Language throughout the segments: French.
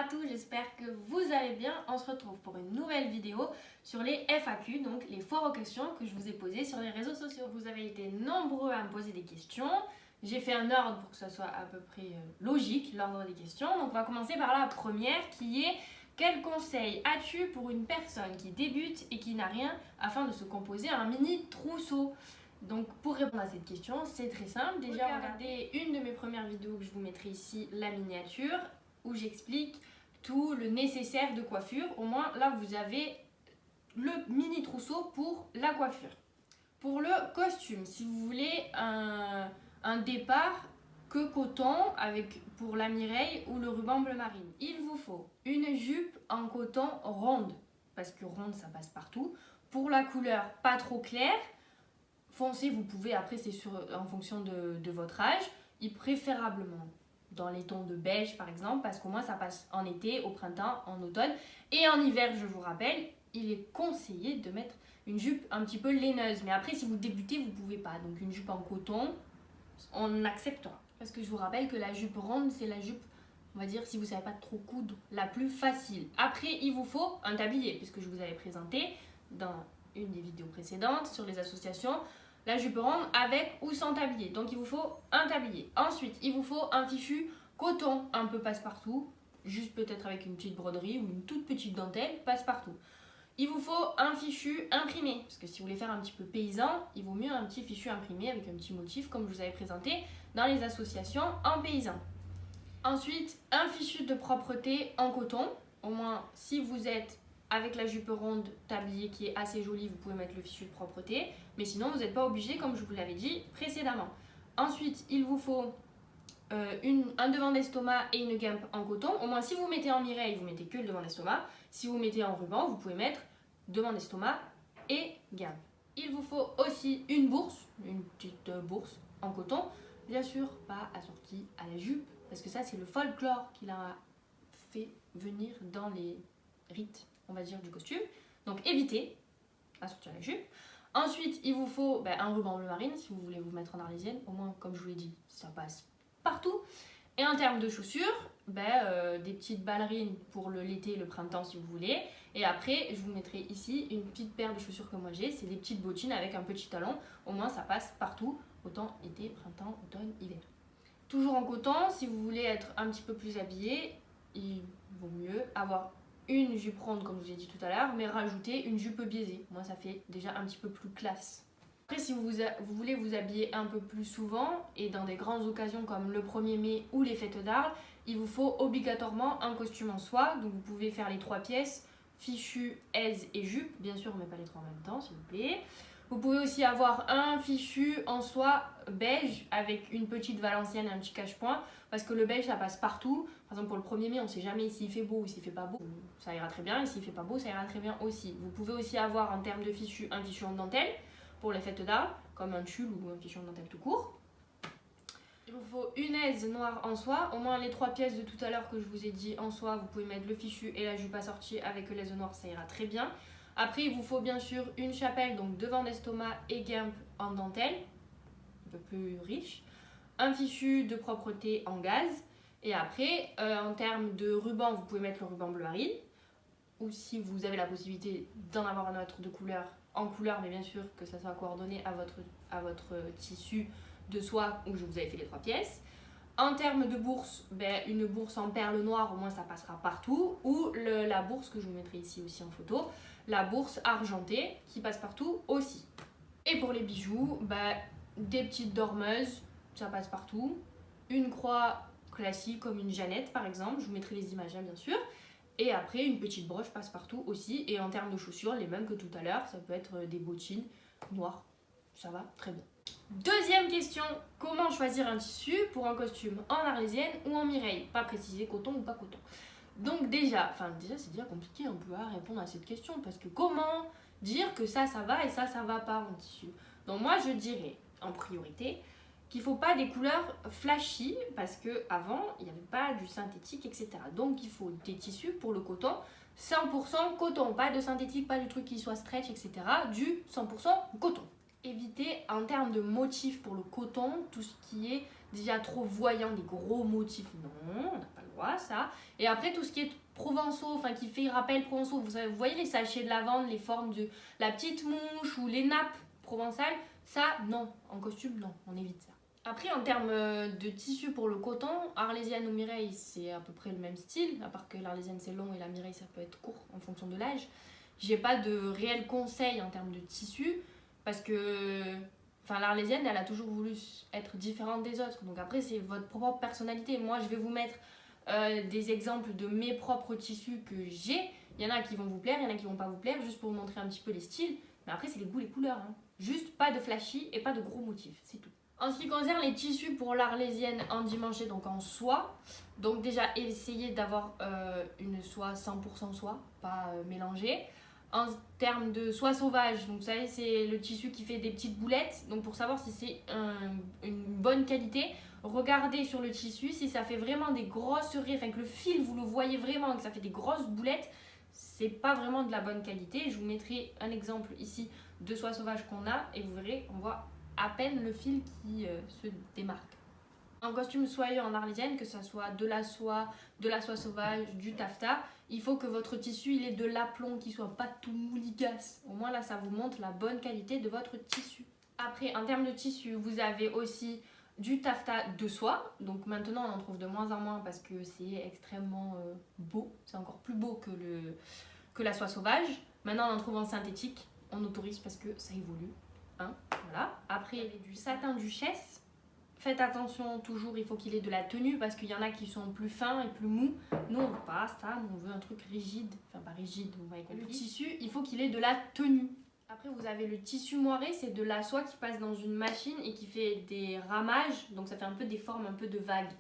tous, j'espère que vous allez bien. On se retrouve pour une nouvelle vidéo sur les FAQ, donc les foires aux questions que je vous ai posées sur les réseaux sociaux. Vous avez été nombreux à me poser des questions. J'ai fait un ordre pour que ça soit à peu près logique, l'ordre des questions. Donc on va commencer par la première qui est: quel conseil as-tu pour une personne qui débute et qui n'a rien afin de se composer un mini trousseau? Donc pour répondre à cette question, c'est très simple. Déjà, regardez une de mes premières vidéos que je vous mettrai ici, la miniature, où j'explique tout le nécessaire de coiffure. Au moins là vous avez le mini trousseau pour la coiffure. Pour le costume, si vous voulez un départ que coton avec pour la Mireille ou le ruban bleu marine, il vous faut une jupe en coton ronde, parce que ronde ça passe partout. Pour la couleur pas trop claire, foncé, vous pouvez, après c'est en fonction de votre âge, et préférablement dans les tons de beige par exemple, parce qu'au moins ça passe en été, au printemps, en automne. Et en hiver, je vous rappelle, il est conseillé de mettre une jupe un petit peu laineuse. Mais après, si vous débutez, vous pouvez pas. Donc une jupe en coton, on acceptera. Parce que je vous rappelle que la jupe ronde, c'est la jupe, on va dire, si vous savez pas trop coudre, la plus facile. Après, il vous faut un tablier, puisque je vous avais présenté dans une des vidéos précédentes sur les associations la jupe ronde avec ou sans tablier. Donc il vous faut un tablier. Ensuite, il vous faut un fichu coton un peu passe-partout, juste peut-être avec une petite broderie ou une toute petite dentelle passe-partout. Il vous faut un fichu imprimé, parce que si vous voulez faire un petit peu paysan, il vaut mieux un petit fichu imprimé avec un petit motif comme je vous avais présenté dans les associations en paysan. Ensuite, un fichu de propreté en coton. Au moins, si vous êtes avec la jupe ronde tablier qui est assez jolie, vous pouvez mettre le fichu de propreté. Mais sinon, vous n'êtes pas obligé, comme je vous l'avais dit précédemment. Ensuite, il vous faut un devant d'estomac et une guimpe en coton. Au moins, si vous mettez en Mireille, vous mettez que le devant d'estomac. Si vous mettez en ruban, vous pouvez mettre devant d'estomac et guimpe. Il vous faut aussi une bourse, une petite bourse en coton. Bien sûr, pas assortie à la jupe, parce que ça, c'est le folklore qu'il a fait venir dans les rites, on va dire, du costume. Donc évitez assortir à la jupe. Ensuite, il vous faut un ruban bleu marine si vous voulez vous mettre en arlésienne. Au moins, comme je vous l'ai dit, ça passe partout. Et en termes de chaussures, des petites ballerines pour l'été et le printemps si vous voulez. Et après, je vous mettrai ici une petite paire de chaussures que moi j'ai. C'est des petites bottines avec un petit talon. Au moins, ça passe partout. Autant été, printemps, automne, hiver. Toujours en coton, si vous voulez être un petit peu plus habillé, il vaut mieux avoir une jupe ronde comme je vous ai dit tout à l'heure, mais rajouter une jupe biaisée. Moi, ça fait déjà un petit peu plus classe. Après, si vous voulez vous habiller un peu plus souvent et dans des grandes occasions comme le 1er mai ou les fêtes d'Arles, il vous faut obligatoirement un costume en soie. Donc vous pouvez faire les 3 pièces, fichu, aise et jupe. Bien sûr, on ne met pas les 3 en même temps, s'il vous plaît. Vous pouvez aussi avoir un fichu en soie beige avec une petite valencienne et un petit cache-point, parce que le beige ça passe partout. Par exemple, pour le 1er mai, on ne sait jamais s'il fait beau ou s'il fait pas beau. Ça ira très bien, et s'il fait pas beau, ça ira très bien aussi. Vous pouvez aussi avoir en termes de fichu un fichu en dentelle pour les fêtes d'Arles, comme un tulle ou un fichu en dentelle tout court. Il vous faut une aise noire en soie, au moins les 3 pièces de tout à l'heure que je vous ai dit en soie. Vous pouvez mettre le fichu et la jupe assortie avec l'aise noire, ça ira très bien. Après, il vous faut bien sûr une chapelle, donc devant d'estomac et guimpe en dentelle, un peu plus riche. Un fichu de propreté en gaze. Et après, en termes de ruban, vous pouvez mettre le ruban bleu marine. Ou si vous avez la possibilité d'en avoir un autre de couleur, en couleur, mais bien sûr que ça soit coordonné à votre tissu de soie où je vous avais fait les 3 pièces. En termes de bourse, une bourse en perles noires, au moins ça passera partout. Ou la bourse que je vous mettrai ici aussi en photo, la bourse argentée qui passe partout aussi. Et pour les bijoux, des petites dormeuses, ça passe partout. Une croix classique comme une Jeannette par exemple, je vous mettrai les images bien sûr. Et après une petite broche passe partout aussi. Et en termes de chaussures, les mêmes que tout à l'heure, ça peut être des bottines noires, ça va très bien. Deuxième question, comment choisir un tissu pour un costume en arlésienne ou en Mireille? Pas précisé coton ou pas coton. Donc déjà c'est déjà compliqué un peu à répondre à cette question, parce que comment dire que ça va et ça va pas en tissu? Donc moi je dirais en priorité qu'il ne faut pas des couleurs flashy, parce qu'avant il n'y avait pas du synthétique, etc. Donc il faut des tissus pour le coton, 100% coton, pas de synthétique, pas du truc qui soit stretch, etc. Du 100% coton. Éviter en termes de motifs pour le coton tout ce qui est déjà trop voyant, des gros motifs, non, on n'a pas le Voilà, ça. Et après, tout ce qui est provençaux, enfin qui fait rappel provençaux, vous voyez les sachets de lavande, les formes de la petite mouche ou les nappes provençales, ça, non. En costume, non, on évite ça. Après, en termes de tissu pour le coton, arlésienne ou mireille, c'est à peu près le même style, à part que l'arlésienne c'est long et la mireille ça peut être court en fonction de l'âge. J'ai pas de réel conseil en termes de tissu, parce que l'arlésienne, elle a toujours voulu être différente des autres. Donc après, c'est votre propre personnalité. Moi, je vais vous mettre des exemples de mes propres tissus que j'ai. Il y en a qui vont vous plaire, il y en a qui vont pas vous plaire, juste pour vous montrer un petit peu les styles. Mais après, c'est les goûts, les couleurs. Hein. Juste pas de flashy et pas de gros motifs, c'est tout. En ce qui concerne les tissus pour l'arlésienne endimanchée, donc en soie, donc déjà essayez d'avoir une soie 100% soie, pas mélangée. En termes de soie sauvage, donc vous savez c'est le tissu qui fait des petites boulettes, donc pour savoir si c'est une bonne qualité, regardez sur le tissu si ça fait vraiment des grosses raies, enfin que le fil vous le voyez vraiment que ça fait des grosses boulettes, c'est pas vraiment de la bonne qualité. Je vous mettrai un exemple ici de soie sauvage qu'on a et vous verrez on voit à peine le fil qui se démarque. Un costume soyeux en arlésienne, que ce soit de la soie sauvage, du taffetas, il faut que votre tissu il ait de l'aplomb, qu'il soit pas tout mouligasse. Au moins là ça vous montre la bonne qualité de votre tissu. Après en termes de tissu, vous avez aussi du taffetas de soie. Donc maintenant on en trouve de moins en moins parce que c'est extrêmement beau. C'est encore plus beau que la soie sauvage. Maintenant on en trouve en synthétique. On autorise parce que ça évolue. Hein, voilà. Après il y avait du satin duchesse. Faites attention, toujours il faut qu'il ait de la tenue parce qu'il y en a qui sont plus fins et plus mous. Nous on veut pas ça, nous on veut un truc rigide, enfin pas rigide, vous m'avez compris. Le tissu, il faut qu'il ait de la tenue. Après vous avez le tissu moiré, c'est de la soie qui passe dans une machine et qui fait des ramages, donc ça fait un peu des formes, un peu de vagues.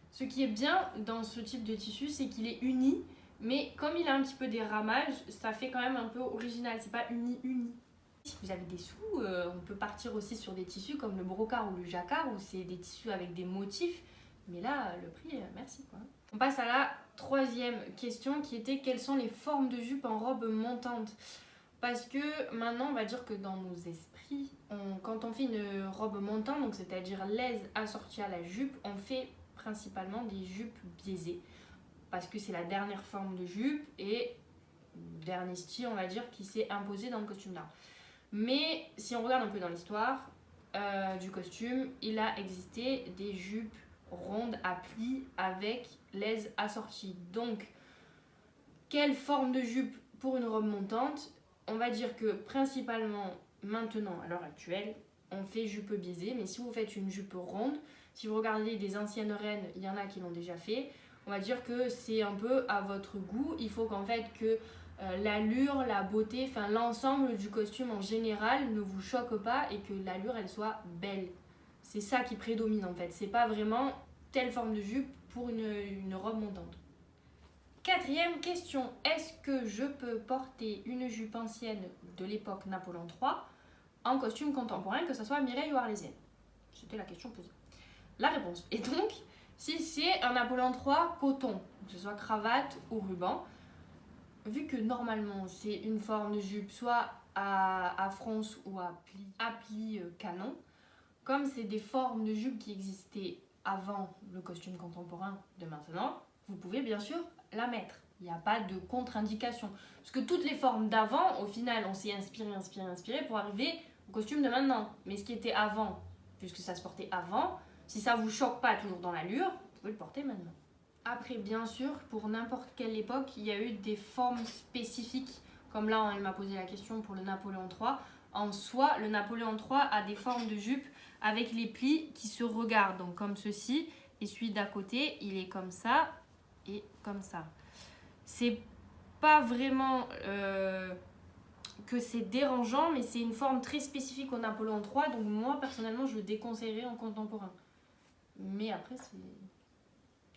Ce qui est bien dans ce type de tissu, c'est qu'il est uni, mais comme il a un petit peu des ramages, ça fait quand même un peu original, c'est pas uni. Si vous avez des sous, on peut partir aussi sur des tissus comme le brocart ou le jacquard où c'est des tissus avec des motifs. Mais là, le prix, merci quoi. On passe à la troisième question qui était quelles sont les formes de jupes en robe montante. Parce que maintenant, on va dire que dans nos esprits, quand on fait une robe montante, donc c'est-à-dire l'aise assortie à la jupe, on fait principalement des jupes biaisées. Parce que c'est la dernière forme de jupe et dernier style, on va dire, qui s'est imposé dans le costume d'art. Mais si on regarde un peu dans l'histoire du costume, il a existé des jupes rondes à plis avec l'aise assortie. Donc, quelle forme de jupe pour une robe montante? On va dire que principalement, maintenant, à l'heure actuelle, on fait jupe biaisée. Mais si vous faites une jupe ronde, si vous regardez des anciennes reines, il y en a qui l'ont déjà fait. On va dire que c'est un peu à votre goût. Il faut qu'en fait que l'allure, la beauté, enfin l'ensemble du costume en général ne vous choque pas et que l'allure elle soit belle. C'est ça qui prédomine en fait. C'est pas vraiment telle forme de jupe pour une robe montante. Quatrième question, est-ce que je peux porter une jupe ancienne de l'époque Napoléon III en costume contemporain, que ce soit Mireille ou arlésienne? C'était la question posée. La réponse est donc, si c'est un Napoléon III coton, que ce soit cravate ou ruban, vu que normalement c'est une forme de jupe soit à fronce ou à plis canon, comme c'est des formes de jupe qui existaient avant le costume contemporain de maintenant, vous pouvez bien sûr la mettre. Il n'y a pas de contre-indication. Parce que toutes les formes d'avant, au final, on s'est inspiré pour arriver au costume de maintenant. Mais ce qui était avant, puisque ça se portait avant, si ça vous choque pas toujours dans l'allure, vous pouvez le porter maintenant. Après, bien sûr, pour n'importe quelle époque, il y a eu des formes spécifiques. Comme là, elle m'a posé la question pour le Napoléon III. En soi, le Napoléon III a des formes de jupe avec les plis qui se regardent. Donc comme ceci. Et celui d'à côté, il est comme ça et comme ça. C'est pas vraiment que c'est dérangeant, mais c'est une forme très spécifique au Napoléon III. Donc moi, personnellement, je le déconseillerais en contemporain. Mais après, c'est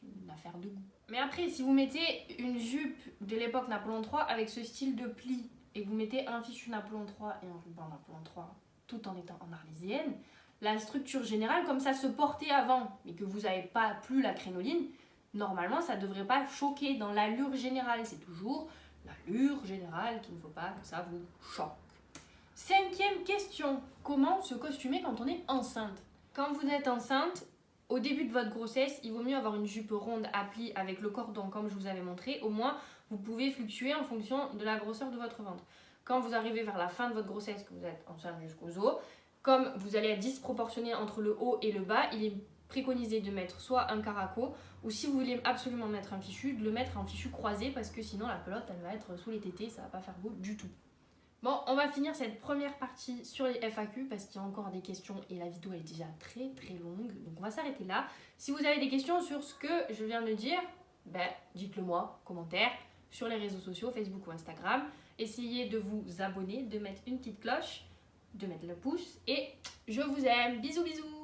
une affaire de goût. Mais après, si vous mettez une jupe de l'époque Napoléon III avec ce style de pli et que vous mettez un fichu Napoléon III et un ruban Napoléon III tout en étant en arlésienne, la structure générale, comme ça se portait avant, mais que vous n'avez pas plus la crénoline, normalement ça ne devrait pas choquer dans l'allure générale. C'est toujours l'allure générale qu'il ne faut pas que ça vous choque. Cinquième question, comment se costumer quand on est enceinte? Quand vous êtes enceinte, au début de votre grossesse, il vaut mieux avoir une jupe ronde à plis avec le cordon comme je vous avais montré. Au moins, vous pouvez fluctuer en fonction de la grosseur de votre ventre. Quand vous arrivez vers la fin de votre grossesse, que vous êtes enceinte jusqu'aux os, comme vous allez être disproportionné entre le haut et le bas, il est préconisé de mettre soit un caraco ou si vous voulez absolument mettre un fichu, de le mettre en fichu croisé parce que sinon la pelote elle va être sous les tétés, ça va pas faire beau du tout. Bon, on va finir cette première partie sur les FAQ parce qu'il y a encore des questions et la vidéo est déjà très très longue. Donc on va s'arrêter là. Si vous avez des questions sur ce que je viens de dire, dites-le moi, commentaire, sur les réseaux sociaux, Facebook ou Instagram. Essayez de vous abonner, de mettre une petite cloche, de mettre le pouce et je vous aime. Bisous bisous.